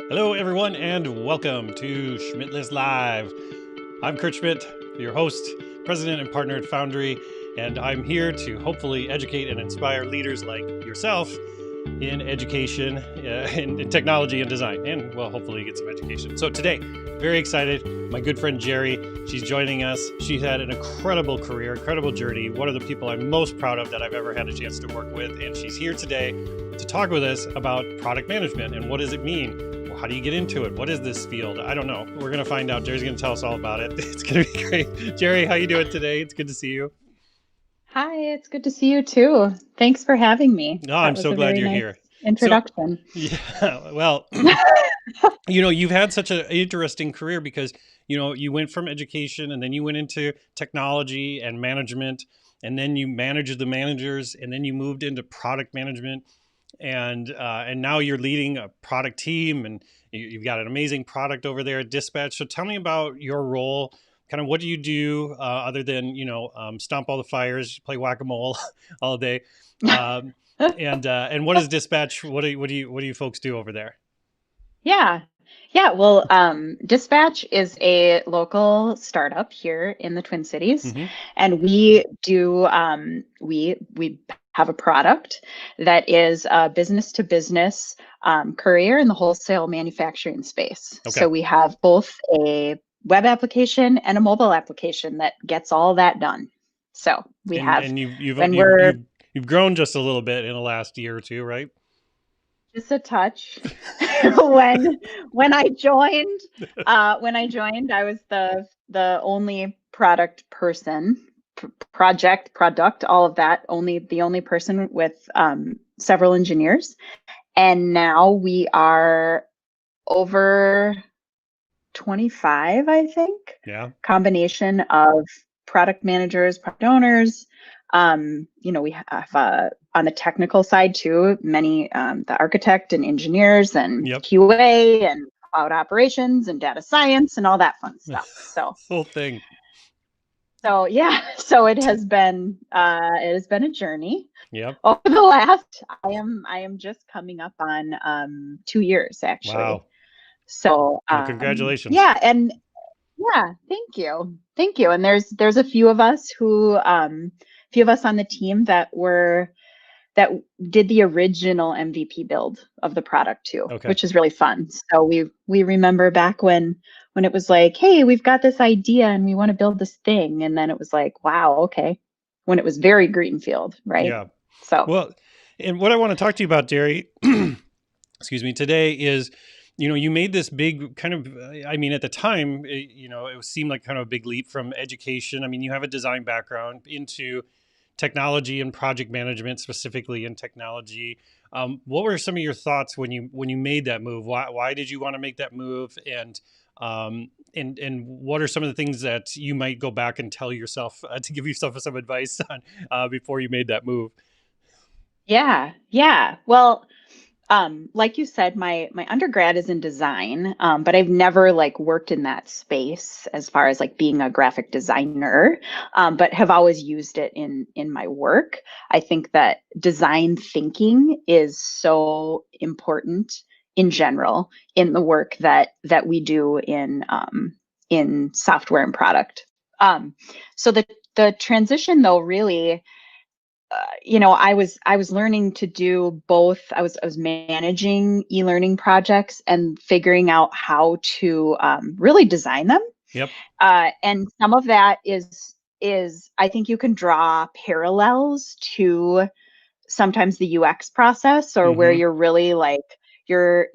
Hello, everyone, and welcome to Schmidtless Live. I'm Kurt Schmidt, your host, president and partner at Foundry, and I'm here to hopefully educate and inspire leaders like yourself in education, in technology and design, and well, hopefully get some education. So today, very excited, my good friend Geri, she's joining us. She's had an incredible career, incredible journey, one of the people I'm most proud of that I've ever had a chance to work with, and she's here today to talk with us about product management and what does it mean? How do you get into it? What is this field? I don't know. We're going to find out. Geri's going to tell us all about it. It's going to be great. Geri, how you doing today? It's good to see you. Hi, it's good to see you too. Thanks for having me. Oh, I'm so glad you're here. Introduction. Yeah, well, you've had such an interesting career because, you went from education and then you went into technology and management, and then you managed the managers, and then you moved into product management. And now you're leading a product team, and you've got an amazing product over there at Dispatch. So tell me about your role. Kind of what do you do other than stomp all the fires, play whack-a-mole all day, and what is Dispatch? What do you folks do over there? Yeah. Yeah. Well, Dispatch is a local startup here in the Twin Cities, Mm-hmm. and we do we have a product that is a business to business courier in the wholesale manufacturing space. Okay. So we have both a web application and a mobile application that gets all that done. So we have, and we're you've grown just a little bit in the last year or two, right? just a touch. when I joined, I was the only product person, product, all of that. The only person with several engineers, and now we are over 25, I think. Yeah. Combination of product managers, product owners. We have on the technical side too, many the architect and engineers and Yep. QA and cloud operations and data science and all that fun stuff. So whole thing. So yeah, so it has been a journey. Yep. Over the last, I am just coming up on 2 years actually. Wow. So well, congratulations. Yeah, and yeah, thank you. And there's a few of us on the team that did the original MVP build of the product too, Okay. which is really fun. So we remember back when it was like, hey, we've got this idea and we want to build this thing, and then it was like, wow, okay, when it was very greenfield, right? Yeah. So well, and what I want to talk to you about, Geri, excuse me, today is, you made this big kind of, at the time, it seemed like kind of a big leap from education. I mean, you have a design background into technology and project management, specifically in technology. What were some of your thoughts when you made that move? Why did you want to make that move? And what are some of the things that you might go back and tell yourself to give yourself some advice on before you made that move? Yeah. Well, like you said, my undergrad is in design, but I've never like worked in that space as far as like being a graphic designer, but have always used it in my work. I think that design thinking is so important in general in the work that we do in software and product. So the transition though really I was learning to do both. I was managing e-learning projects and figuring out how to really design them. Yep. And some of that is I think you can draw parallels to sometimes the UX process, or where you're really like you're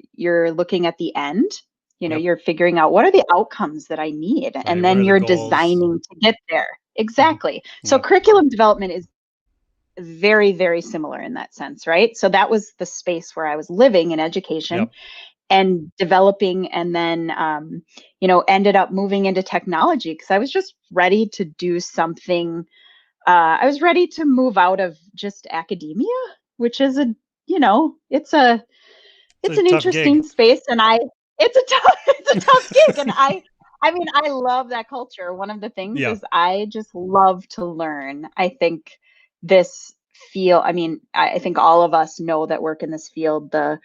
looking at the end. Yep. You're figuring out what are the outcomes that I need, Right. and then you're designing to get there. Exactly. So Yep. curriculum development is very, very similar in that sense, right? So that was the space where I was living in education. Yep. And developing, and then ended up moving into technology because I was just ready to do something. I was ready to move out of just academia, which is it's an interesting gig. space, and it's a tough gig, and I love that culture. One of the things is I just love to learn. I think I think all of us know that work in this field, the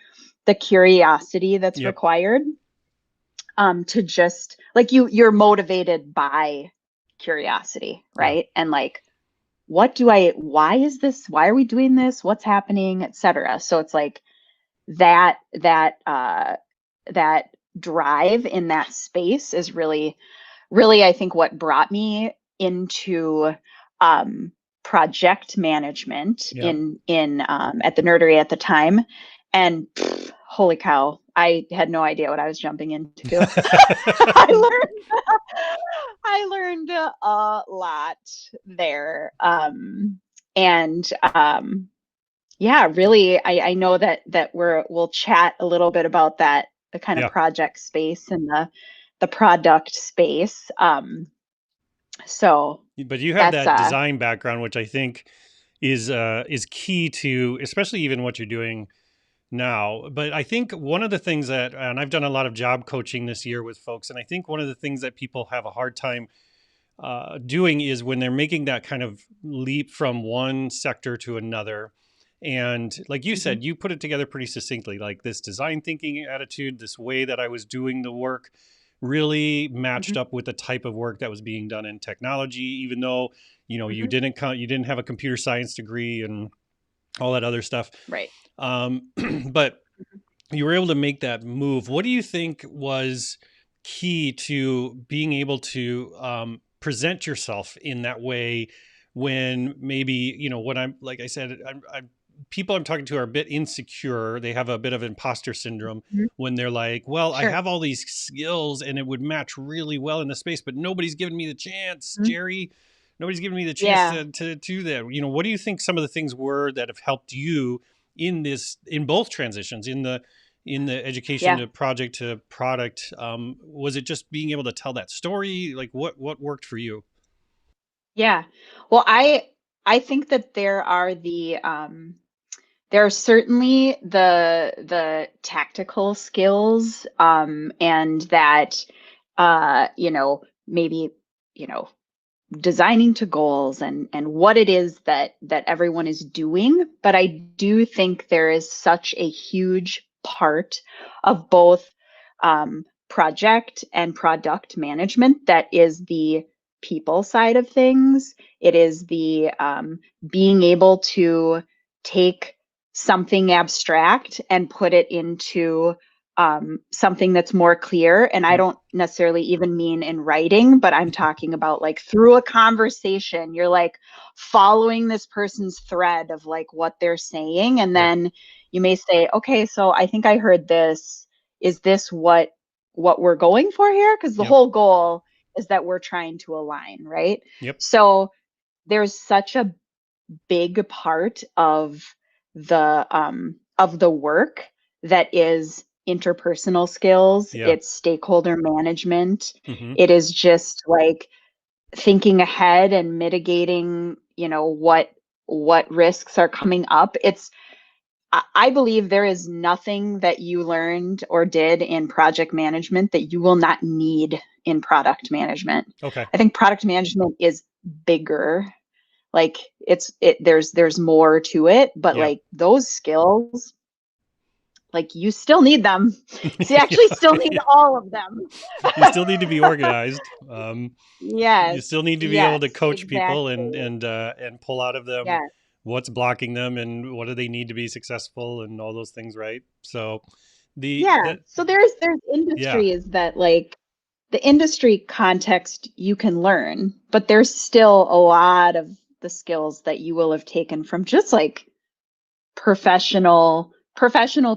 the curiosity that's Yep. required, to just like you're motivated by curiosity, Yeah. right? And like, why is this, why are we doing this, what's happening, etc. So it's like that drive in that space is really, I think, what brought me into um, project management Yep. in at the nerdery at the time. And pff, holy cow, I had no idea what I was jumping into. I learned I learned a lot there. And yeah, really, I know that we'll chat a little bit about that, the kind of Yeah. project space and the product space. So But you have that's that design background, which I think is key to, especially even what you're doing now. But I think one of the things that, and I've done a lot of job coaching this year with folks, and I think one of the things that people have a hard time doing is when they're making that kind of leap from one sector to another. And like you mhm, said, you put it together pretty succinctly, like this design thinking attitude, this way that I was doing the work really matched mhm, up with the type of work that was being done in technology, even though, you mhm, didn't have a computer science degree and all that other stuff. right. Um, but you were able to make that move. What do you think was key to being able to present yourself in that way when maybe, what I'm, like I said, people I'm talking to are a bit insecure. They have a bit of imposter syndrome Mhm, when they're like, well, I sure. have all these skills and it would match really well in the space, but nobody's giving me the chance, Mhm. Geri. Nobody's giving me the chance Yeah, to do that. What do you think some of the things were that have helped you in both transitions, in the education yeah, to project to product? Was it just being able to tell that story? Like what worked for you? yeah. Well, I think that there are certainly the tactical skills, and that maybe you know designing to goals and what it is that everyone is doing. But I do think there is such a huge part of both project and product management that is the people side of things. It is the being able to take something abstract and put it into something that's more clear. And I Yep. don't necessarily even mean in writing, but I'm talking about like through a conversation. You're like following this person's thread of like what they're saying. And Yep. then you may say, okay, so I think I heard this. Is this what we're going for here? Because the Yep. whole goal is that we're trying to align, right? Yep. So there's such a big part of the work that is interpersonal skills, Yeah. it's stakeholder management, Hmm. it is just like thinking ahead and mitigating, what risks are coming up. I believe there is nothing that you learned or did in project management that you will not need in product management. Okay. I think product management is bigger, like there's more to it, but Yep. like those skills, like you still need them. So you Yeah. actually still need Yeah. all of them. You still need to be organized. You Yes, still need to be able to yes, coach people and exactly. and pull out of them Yes, what's blocking them and what do they need to be successful and all those things, right? So the yeah. that So there's yeah. industries that like the industry context you can learn, but there's still a lot of the skills that you will have taken from just like professional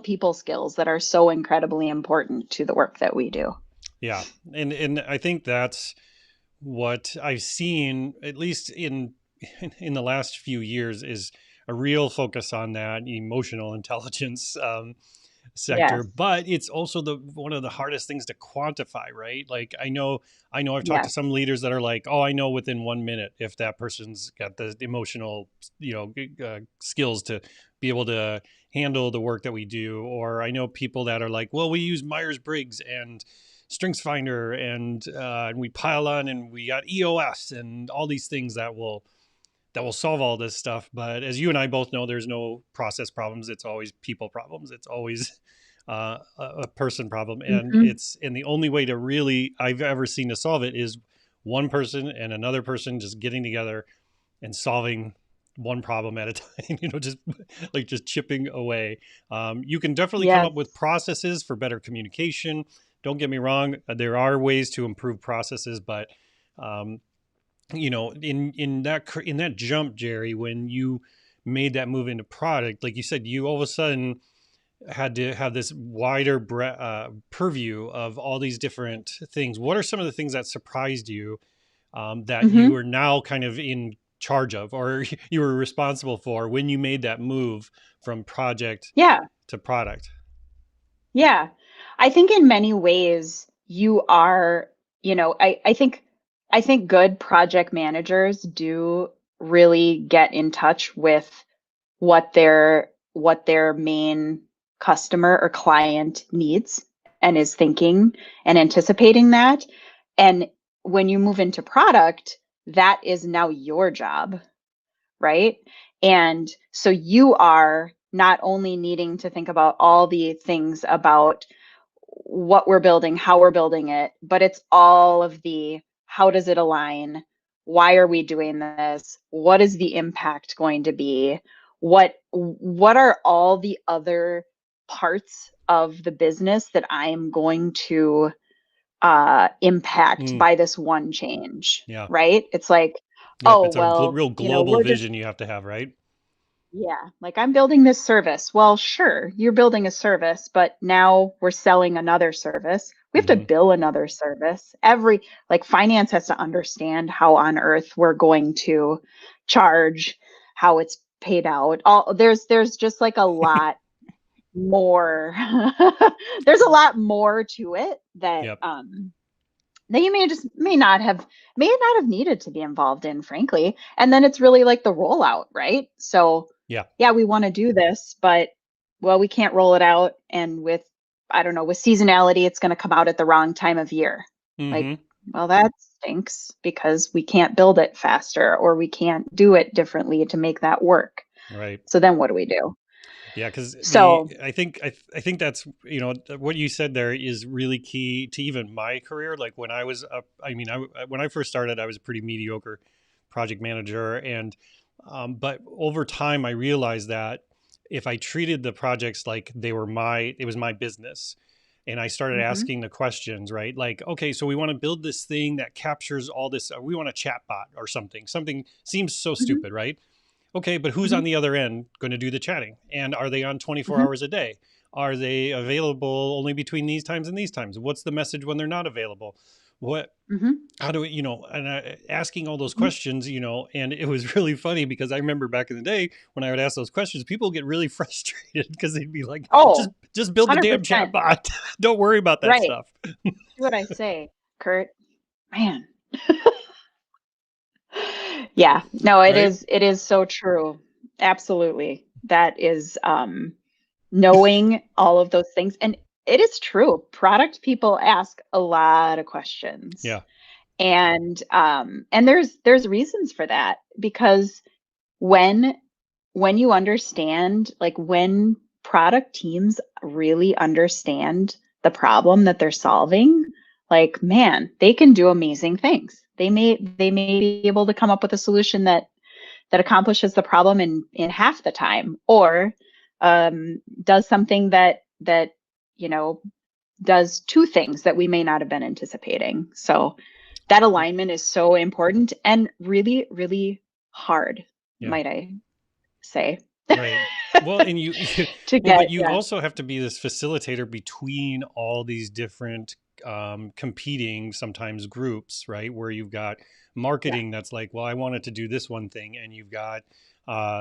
people skills that are so incredibly important to the work that we do. Yeah. And I think that's what I've seen, at least in the last few years, is a real focus on that emotional intelligence sector. Yes. But it's also the one of the hardest things to quantify, right? Like I know I've talked to Yes. some leaders that are like, oh, I know within 1 minute if that person's got the emotional, skills to be able to handle the work that we do. Or I know people that are like, well, we use Myers Briggs and Strengths Finder, and we pile on, and we got EOS and all these things that will solve all this stuff. But as you and I both know, there's no process problems. It's always people problems. It's always a person problem, and Hmm. the only way to really I've ever seen to solve it is one person and another person just getting together and solving one problem at a time. Just like just chipping away. You can definitely come Yes. up with processes for better communication. Don't get me wrong, there are ways to improve processes, but um, in that jump, Jerry, when you made that move into product, like you said, you all of a sudden had to have this wider purview of all these different things. What are some of the things that surprised you, that you Hmm. are now kind of in charge of, or you were responsible for when you made that move from project Yeah. to product? Yeah. I think in many ways you are, I think good project managers do really get in touch with what their main customer or client needs and is thinking and anticipating that. And when you move into product, that is now your job, right? And so you are not only needing to think about all the things about what we're building, how we're building it, but it's all of the how does it align? Why are we doing this? What is the impact going to be? What are all the other parts of the business that I'm going to impact Mm, by this one change, yeah. right? It's like, Yep. oh, It's a well, real global we're just vision you have to have, right? yeah, like I'm building this service. Well, sure, you're building a service, but now we're selling another service. We have to Hmm. bill another service. Like finance has to understand how on earth we're going to charge, how it's paid out. There's just like a lot more. There's a lot more to it Yep. that you may not have needed to be involved in, frankly. And then it's really like the rollout, right? So Yeah. yeah, we want to do this, but well, we can't roll it out. And with, I don't know, with seasonality, it's going to come out at the wrong time of year. Like, Hmm. well, that stinks because we can't build it faster or we can't do it differently to make that work. Right. So then what do we do? Yeah, because So, I think that's what you said there is really key to even my career. Like when I was up, when I first started, I was a pretty mediocre project manager, and but over time, I realized that if I treated the projects like it was my business, and I started mhm, asking the questions, right? Like, okay, so we want to build this thing that captures all this. We want a chat bot or something. Something seems so mhm, stupid, right? Okay, but who's mhm, on the other end going to do the chatting? And are they on 24 mhm, hours a day? Are they available only between these times and these times? What's the message when they're not available? What, mhm, how do we, and asking all those mhm. questions, and it was really funny because I remember back in the day when I would ask those questions, people get really frustrated because they'd be like, Oh, just build the damn 100%. chat bot. Don't worry about that Right. stuff. See what I say, Kurt? Man. Yeah, no, it Right? is it is so true. Absolutely. That is knowing all of those things. And it is true. Product people ask a lot of questions. Yeah. And there's reasons for that because when when you understand, like when product teams really understand the problem that they're solving, like man, they can do amazing things. They may be able to come up with a solution that accomplishes the problem in half the time, or does something that you know does two things that we may not have been anticipating. So that alignment is so important and really, really hard, Yeah. might I say, Right. Well, and to well, get. but you Yeah, also have to be this facilitator between all these different competing sometimes groups, right? Where you've got yeah. marketing that's like, well, I wanted to do this one thing, and you've got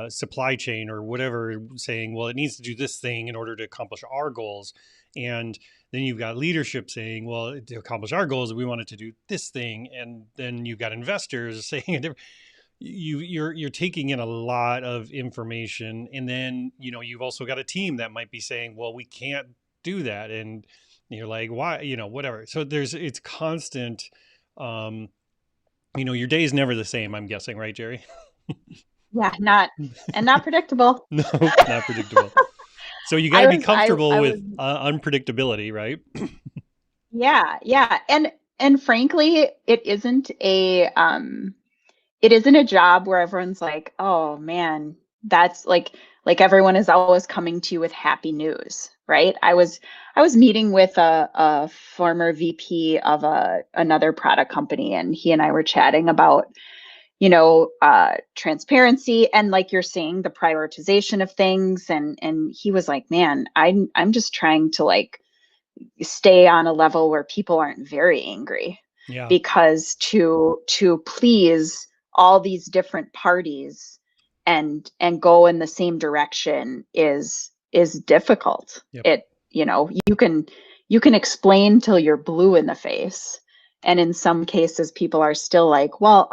supply chain or whatever saying, well, it needs to do this thing in order to accomplish our goals, and then you've got leadership saying, well, to accomplish our goals, we wanted to do this thing, and then you've got investors saying a different you're taking in a lot of information, and then you've also got a team that might be saying, well, we can't do that, and you're like, why, whatever. So it's constant. um your day is never the same, I'm guessing, right, Jerry? Yeah, not predictable. No, not predictable. So you got I to be was comfortable I was with unpredictability, right? yeah. And frankly, it isn't a job where everyone's like, "Oh man, that's like everyone is always coming to you with happy news," right? I was meeting with a former VP of another product company, and he and I were chatting about, transparency and, like you're saying, the prioritization of things. And he was like, "Man, I'm just trying to like stay on a level where people aren't very angry, Yeah. because to please all these different parties and go in the same direction is difficult. Yep. It you can explain till you're blue in the face, and in some cases people are still like, well,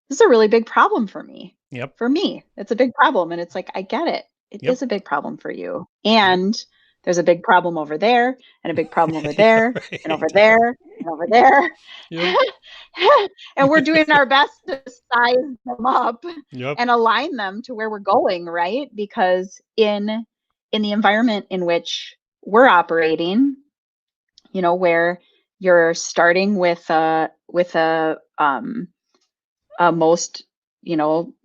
this is a really big problem for me. Yep. For me, it's a big problem. And it's like, I get it. It Yep. is a big problem for you. Yep. And there's a big problem over there, and a big problem over Yeah. there, and over Right. there, and over there. Yep. And we're doing our best to size them up Yep. and align them to where we're going, right? Because in the environment in which we're operating, where you're starting with a most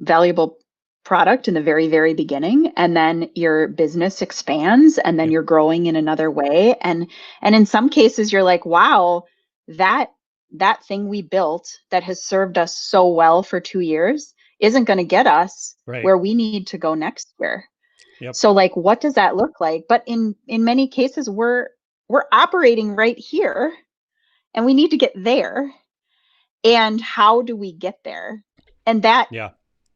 valuable product in the very very beginning, and then your business expands, and then Yep. you're growing in another way, and in some cases you're like, wow, that that thing we built that has served us so well for 2 years isn't going to get us Right. where we need to go next year. Yep. So like, what does that look like? But in many cases we're operating right here, and we need to get there. And how do we get there? And that Yeah.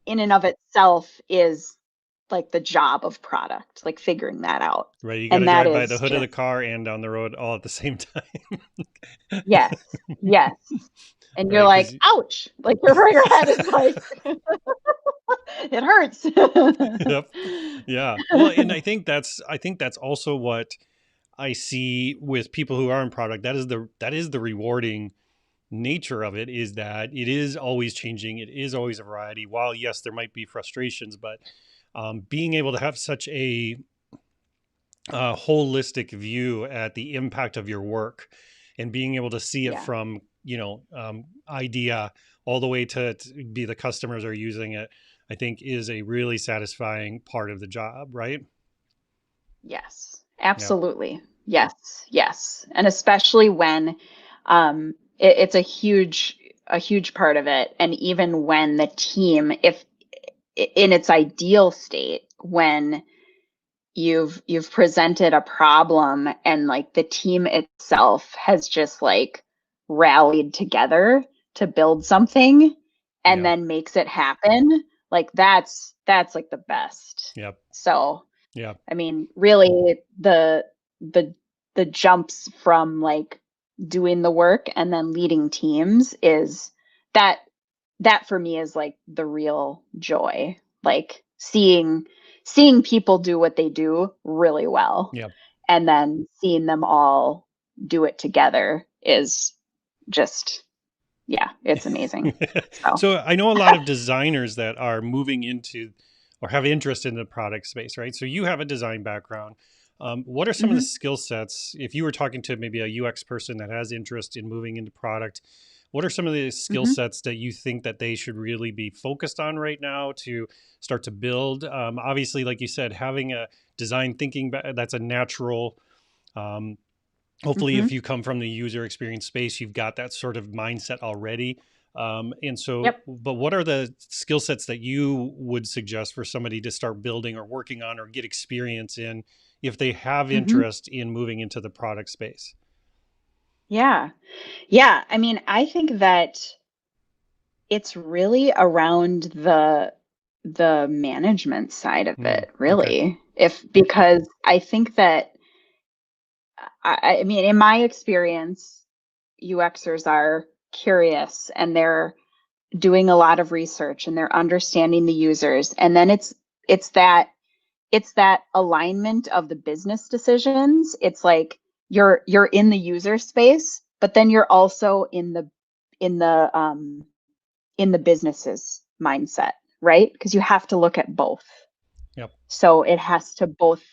in and of itself is like the job of product, like figuring that out. Right. You got to And that drive by the is hood of the just, car and down the road all at the same time. yes, yes. And you're Right. like, Because ouch, like your head is like, it hurts. yep. Yeah. Well, and I think that's also what I see with people who are in product. That is the rewarding nature of it, is that it is always changing. It is always a variety. While yes, there might be frustrations, but being able to have such a holistic view at the impact of your work, and being able to see it Yeah. from idea all the way to be the customers are using it, I think is a really satisfying part of the job, right? Yes, Yeah. absolutely. Yes, yes. And especially when it's a huge part of it. And even when the team, if in its ideal state, when you've presented a problem and like the team itself has just like rallied together to build something and Yeah. then makes it happen, like that's like the best. Yep. So Yeah. I mean, really, the the jumps from like doing the work and then leading teams is that that for me is like the real joy. Like seeing people do what they do really well, Yep. and then seeing them all do it together is just, yeah, it's amazing. So, So I know a lot of designers that are moving into or have interest in the product space, right? So you have a design background. What are some of the mhm, skill sets, if you were talking to maybe a UX person that has interest in moving into product, what are some of the skill mhm, sets that you think that they should really be focused on right now to start to build? Obviously, like you said, having a design thinking, that's a natural. Um, Hopefully, mhm. if you come from the user experience space, you've got that sort of mindset already. And so, Yep. but what are the skill sets that you would suggest for somebody to start building or working on or get experience in if they have Mhm. interest in moving into the product space? Yeah. Yeah, I mean, I think that it's really around the management side of Mm, it, okay. really. If because I think that I mean, in my experience, UXers are curious, and they're doing a lot of research, and they're understanding the users. And then it's that alignment of the business decisions. It's like you're in the user space, but then you're also in the in the business's mindset, right? Because you have to look at both. Yep. So it has to both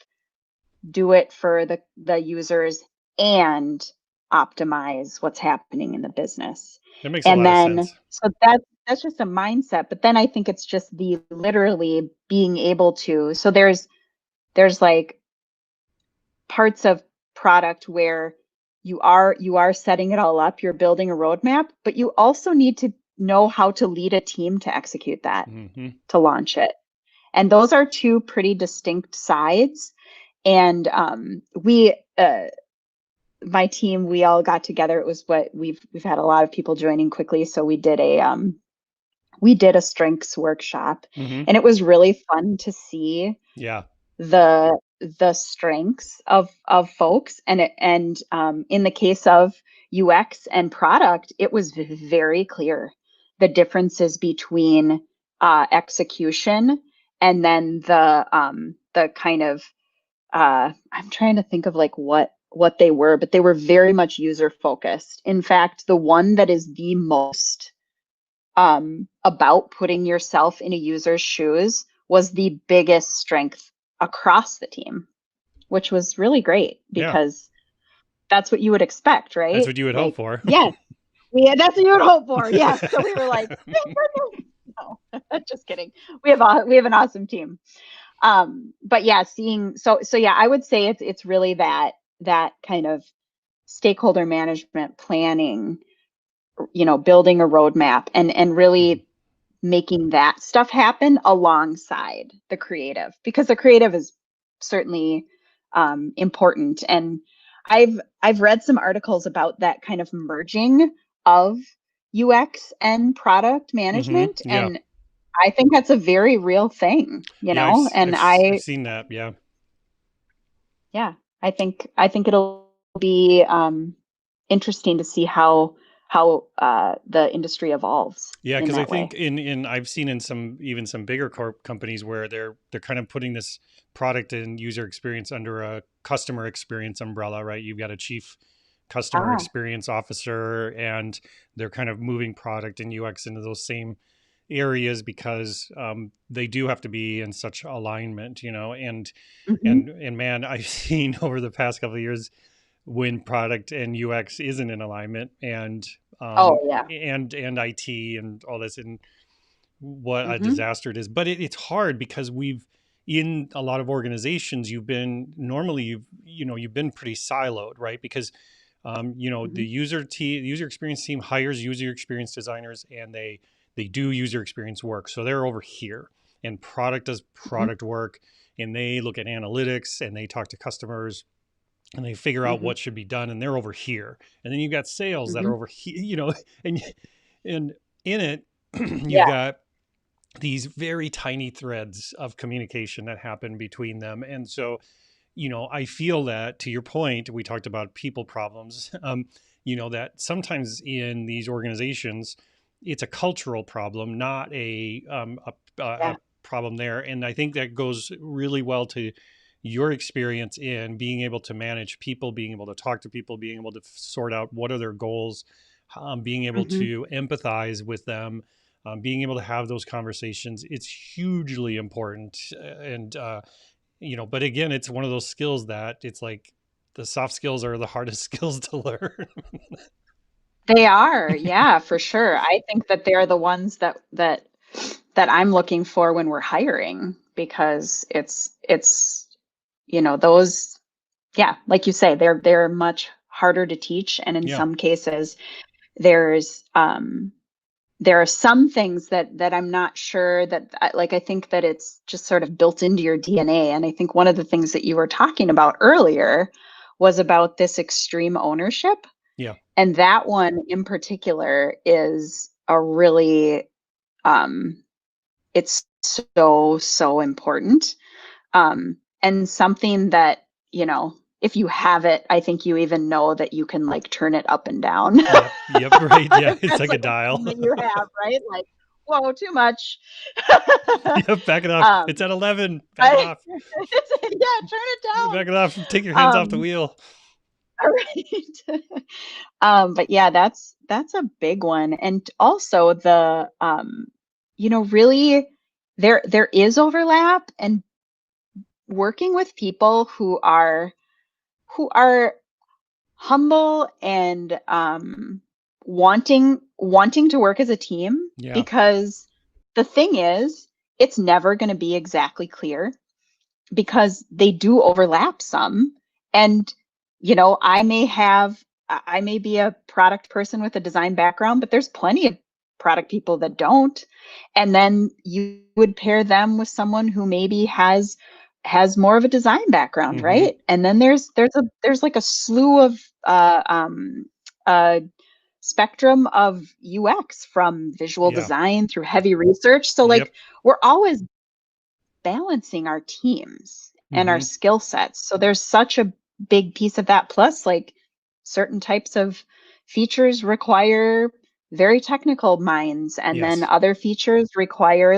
do it for the users, and optimize what's happening in the business. That makes a And lot of then, sense. so that's just a mindset. But then I think it's just the literally being able to, so there's like parts of product where you are setting it all up, you're building a roadmap, but you also need to know how to lead a team to execute that, Hmm. to launch it. And those are two pretty distinct sides. And my team, we all got together. It was what we've had a lot of people joining quickly, so we did a strengths workshop, Hmm. and it was really fun to see Yeah. the strengths of folks. And in the case of UX and product, it was very clear the differences between execution, and then the kind of I'm trying to think of like what they were, but they were very much user focused. In fact, the one that is the most about putting yourself in a user's shoes was the biggest strength across the team, which was really great Yeah. because that's what you would expect, That's right? what you would hope Like, for. yes, that's what you would hope for. Yes. So we were like, no, just kidding. We have an awesome team. But yeah, so yeah, I would say it's really that kind of stakeholder management, planning, building a roadmap, and Mhm. really making that stuff happen alongside the creative, because the creative is certainly important. And I've read some articles about that kind of merging of UX and product Hmm. management, Yeah. and I think that's a very real thing, Yeah. and I've seen that. Yeah. yeah, I think it'll be interesting to see how the industry evolves Yeah, in because I that way. think in I've seen in some bigger companies where they're kind of putting this product and user experience under a customer experience umbrella, right? You've got a chief customer Ah, experience officer, and they're kind of moving product and UX into those same areas because they do have to be in such alignment, hmm. and man, I've seen over the past couple of years when product and UX isn't in alignment, Oh yeah. and IT and all this, and what a Hmm. disaster it is. But it's hard because we've in a lot of organizations you've been pretty siloed, right? Because Hmm. the user experience team hires user experience designers, and they do user experience work, so they're over here, and product does Hmm. product work, and they look at analytics and they talk to customers and they figure out Hmm. what should be done, and they're over here, and then you've got sales that Hmm. are over here, and in it you've Yeah. got these very tiny threads of communication that happen between them. And so I feel that, to your point, we talked about people problems, that sometimes in these organizations it's a cultural problem, not a Yeah. problem there. And I think that goes really well to your experience in being able to manage people, being able to talk to people, being able to sort out what are their goals, being able Hmm. to empathize with them, being able to have those conversations. It's hugely important. And but again, it's one of those skills that it's like the soft skills are the hardest skills to learn. They are, yeah, for sure. I think that they're the ones that I'm looking for when we're hiring, because it's those, yeah, like you say, they're much harder to teach, and in Yeah. some cases there's there are some things that I'm not sure that like I think that it's just sort of built into your DNA. And I think one of the things that you were talking about earlier was about this extreme ownership. Yeah. And that one in particular is a really it's so important. And something that, if you have it, I think you even know that you can like turn it up and down. Yep. Yep. Right. Yeah. If It's that's like a like a dial. thing that you have, right? Like, whoa, too much. Yep. Back it off. It's um, at 11. Back it I, off. yeah, turn it Back down. it off. Take your hands off the wheel. All right. But yeah, that's a big one. And also really there is overlap, and working with people who are humble and wanting to work as a team, Yeah. because the thing is, it's never going to be exactly clear because they do overlap some. And I may be a product person with a design background, but there's plenty of product people that don't. And then you would pair them with someone who maybe has more of a design background, Mm-hmm. right? And then there's like a slew of uh spectrum of UX, from visual Yeah. design through heavy research. So Yep. like we're always balancing our teams and our Mm-hmm. skill sets. So there's such a big piece of that. Plus, like, certain types of features require very technical minds, and then Yes. other features require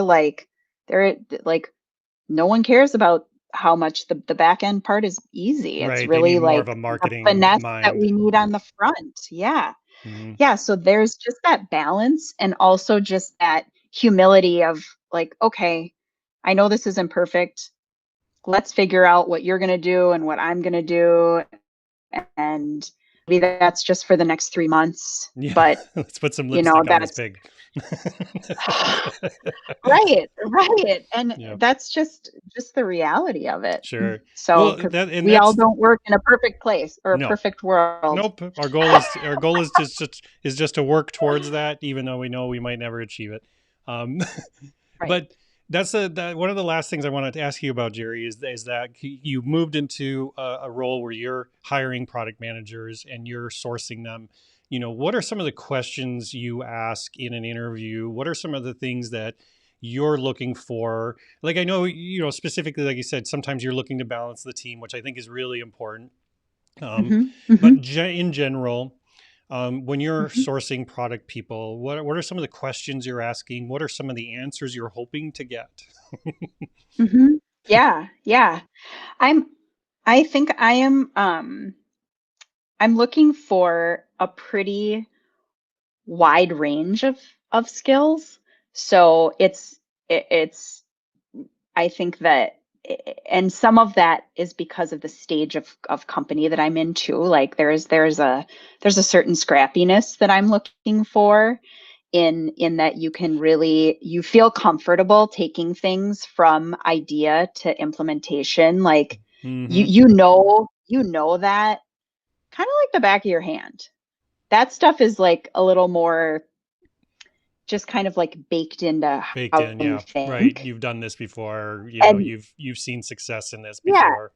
they're like no one cares about how much the back end part is easy. It's Right. They need really more of like a the marketing finesse that mind. we need on the front. Yeah. Mm-hmm. Yeah. So there's just that balance, and also just that humility of like, okay, I know this isn't perfect. Let's figure out what you're going to do and what I'm going to do. And maybe that's just for the next 3 months. Yeah. But, Let's put some lipstick on this that's pig. right, right. And Yeah. that's just the reality of it. Sure. So, Well, because and we all that's don't work in a perfect place or a no. perfect world. Nope. Our goal is just to work towards that, even though we know we might never achieve it. Um, Right. but that one of the last things I wanted to ask you about, Geri, is that you moved into a role where you're hiring product managers and you're sourcing them. What are some of the questions you ask in an interview? What are some of the things that you're looking for? Like, I know, specifically, like you said, sometimes you're looking to balance the team, which I think is really important. Um, Hmm. but Hmm. in general, when you're Hmm. sourcing product people, what are some of the questions you're asking? What are some of the answers you're hoping to get? Hmm. Yeah, yeah. I'm I think I'm looking for a pretty wide range of skills. So it's I think that, and some of that is because of the stage of company that I'm in too. Like there's a certain scrappiness that I'm looking for, in that you feel comfortable taking things from idea to implementation. Like Mm-hmm. you know that kind of like the back of your hand. That stuff is like a little more just kind of like baked into Baked how in, you yeah, right. think. You've done this before. And You've seen success in this yeah, before,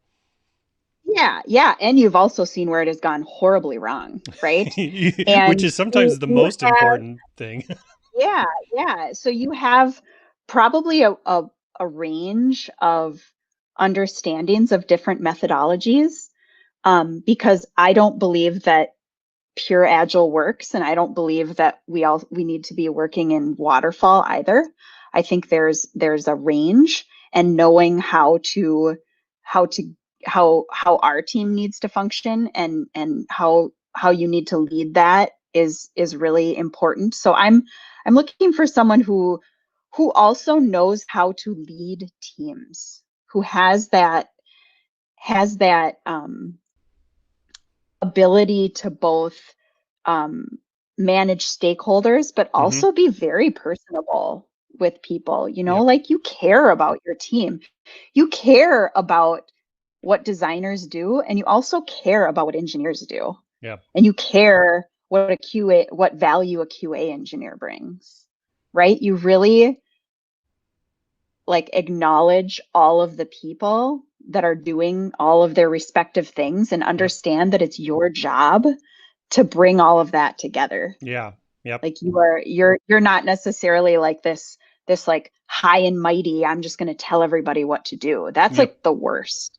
yeah, yeah. And you've also seen where it has gone horribly wrong, right? which And is sometimes the you most have, important thing. yeah, yeah. So you have probably a range of understandings of different methodologies, because I don't believe that pure agile works, and I don't believe that we need to be working in waterfall either. I think there's a range, and knowing how to how our team needs to function, and how you need to lead that is really important. So I'm looking for someone who also knows how to lead teams, who has that ability to both um, manage stakeholders, but Hmm. also be very personable with people. Yep. Like, you care about your team, you care about what designers do, and you also care about what engineers do, Yep. and you care what value a QA engineer brings, right? You really like acknowledge all of the people that are doing all of their respective things, and Yep. understand that it's your job to bring all of that together. Yeah. Yep. Like, you're not necessarily like this like high and mighty, I'm just going to tell everybody what to do. That's Yep. like the worst.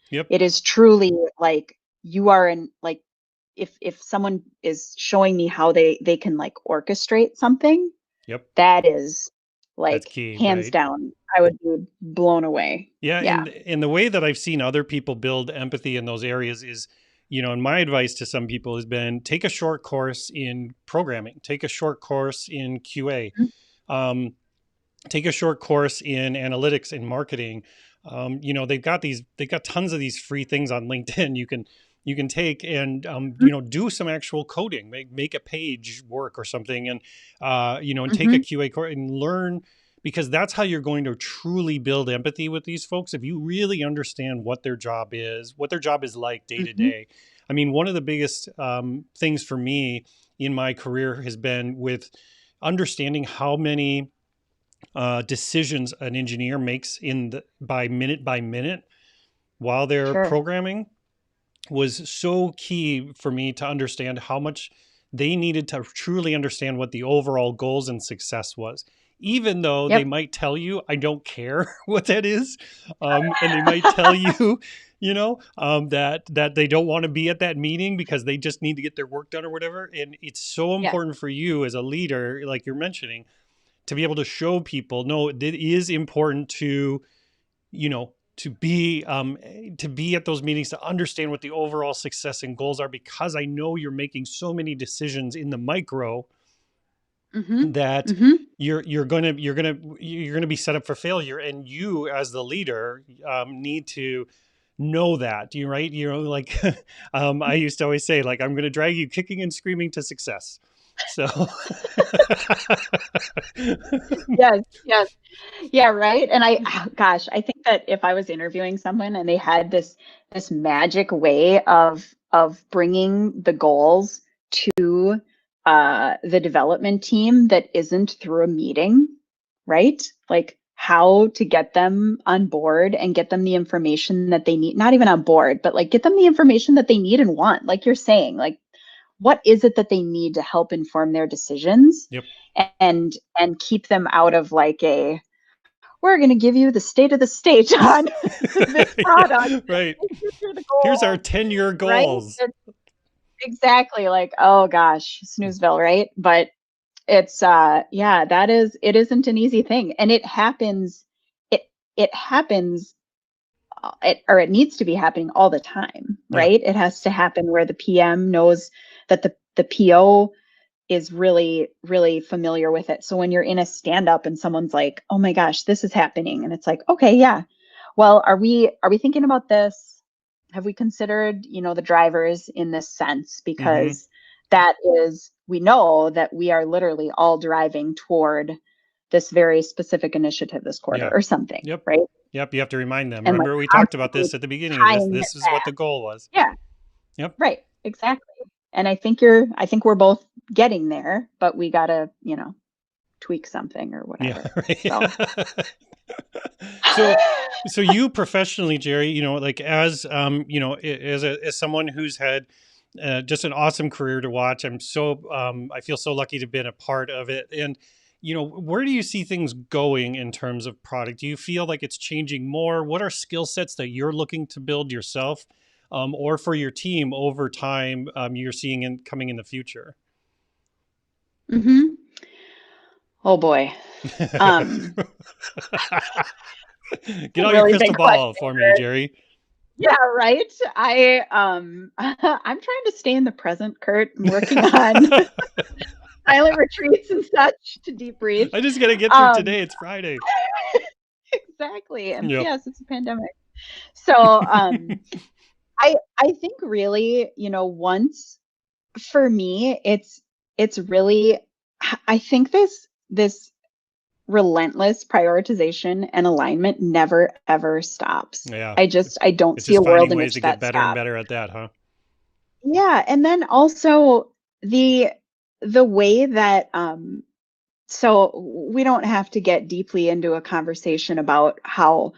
Yep. It is truly like, you are in like, if someone is showing me how they can like orchestrate something, Yep. that is That's like key, hands right? down, I would be blown away. Yeah, Yeah. and the way that I've seen other people build empathy in those areas is, and my advice to some people has been, take a short course in programming, take a short course in QA, um, take a short course in analytics and marketing. they've got tons of these free things on LinkedIn you can take and do some actual coding, make a page work or something, and and take a Mm-hmm. QA course and learn, because that's how you're going to truly build empathy with these folks. If you really understand what their job is like day to Mm-hmm. day. I mean, one of the biggest things for me in my career has been with understanding how many decisions an engineer makes by minute while they're Sure. programming, was so key for me to understand how much they needed to truly understand what the overall goals and success was. Even though they Yep. might tell you, I don't care what that is. And they might tell you, that they don't want to be at that meeting because they just need to get their work done or whatever. And it's so Yeah. important for you as a leader, like you're mentioning, to be able to show people, no, it is important to, you know, to be at those meetings, to understand what the overall success and goals are, because I know you're making so many decisions in the micro Mm-hmm. that Mm-hmm. you're gonna be set up for failure, and you as the leader need to know that. You right, like I used to always say, like, I'm gonna drag you kicking and screaming to success. So Yes. Yes. Yeah, right. And gosh, I think that if I was interviewing someone and they had this magic way of bringing the goals to the development team that isn't through a meeting, right? Like how to get them on board and get them the information that they need, not even on board, but like get them the information that they need and want. Like you're saying, like what is it that they need to help inform their decisions yep. and keep them out of like a we're going to give you the state of the state on this product. Yeah, right. These are the Here's our goals, 10-year right? goals. Exactly. Like, oh gosh, snoozeville, right? But it's yeah, it isn't an easy thing. And it it happens or it needs to be happening all the time, Yeah. right? It has to happen where the PM knows that the PO is really, really familiar with it. So when you're in a stand up and someone's like, oh my gosh, this is happening. And it's like, okay, yeah. Well, are we thinking about this? Have we considered, the drivers in this sense? Mm-hmm. Because that is, we know that we are literally all driving toward this very specific initiative this quarter Yeah. or something, Yep. right? Yep. You have to remind them. And like Remember, we talked about constantly this at the beginning of this. tying it This is what back. the goal was. Yeah, Yep. right. Exactly. And I think we're both getting there, but we gotta, tweak something or Yeah. whatever. So Right. so, so you professionally, Geri, like as as someone who's had just an awesome career to watch. I feel so lucky to have been a part of it. And where do you see things going in terms of product? Do you feel like it's changing more? What are skill sets that you're looking to build yourself, or for your team over time? You're seeing coming in the future. hmm oh boy. Um Get out your really crystal big question. ball for me, Geri. Yeah, right. I'm trying to stay in the present, Kurt. I'm working on silent retreats and such to deep breathe. I just got to get through Um today. It's Friday. exactly. And Yep. PS, it's a pandemic. So I think really, once for me, it's really I think this relentless prioritization and alignment never ever stops. Yeah. I don't It's see a just world finding in ways which to get that better and stops. better at that, huh? Yeah, and then also the the way that so we don't have to get deeply into a conversation about how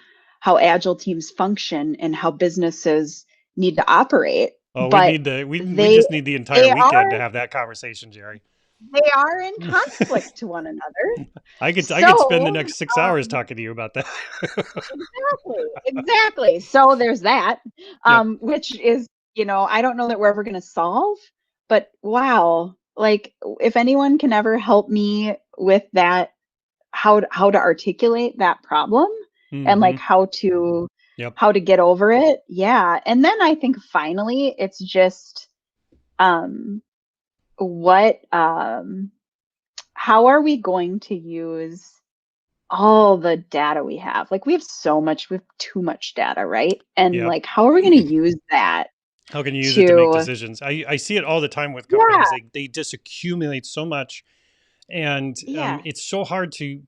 agile teams function and how businesses need to operate, Oh, we but need we they just need the entire they weekend to are have that conversation, Geri. they are in conflict to one another. I could spend the So, next 6 hours talking to you about that. exactly, exactly. So there's that, Yep. which is, I don't know that we're ever going to solve, but wow, like if anyone can ever help me with that, how to articulate that problem and like Hmm. Yep. how to get over it. Yeah. And then I think finally it's just um what how are we going to use all the data we have. Like we have so much, we have too much data, right? And Yep. like, how are we going to use that How can you use it to make to, decisions? I see it all the time with companies. yeah, They just accumulate so much, and yeah. it's so hard to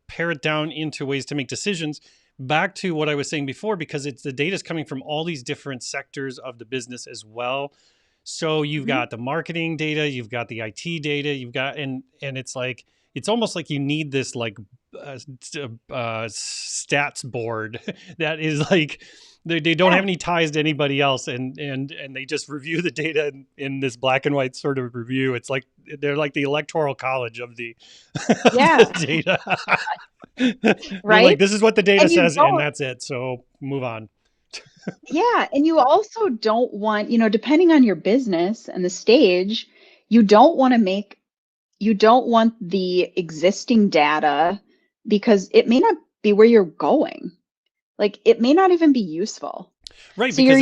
pare it down into ways to make decisions. Back to what I was saying before, because it's the data is coming from all these different sectors of the business as well. So you've Mhm. got the marketing data, you've got the IT data, you've got and it's like it's almost like you need this like stats board that is like they don't have Yeah, any ties to anybody else, and they just review the data in this black and white sort of review. It's like they're like the electoral college of the of the yeah, data. They're like, right? this is what the data And you says, and don't, that's it. So move on. yeah, and you also don't want, depending on your business and the stage, you don't want to make, you don't want the existing data because it may not be where you're going. Like it may not even be useful. Right, So you're because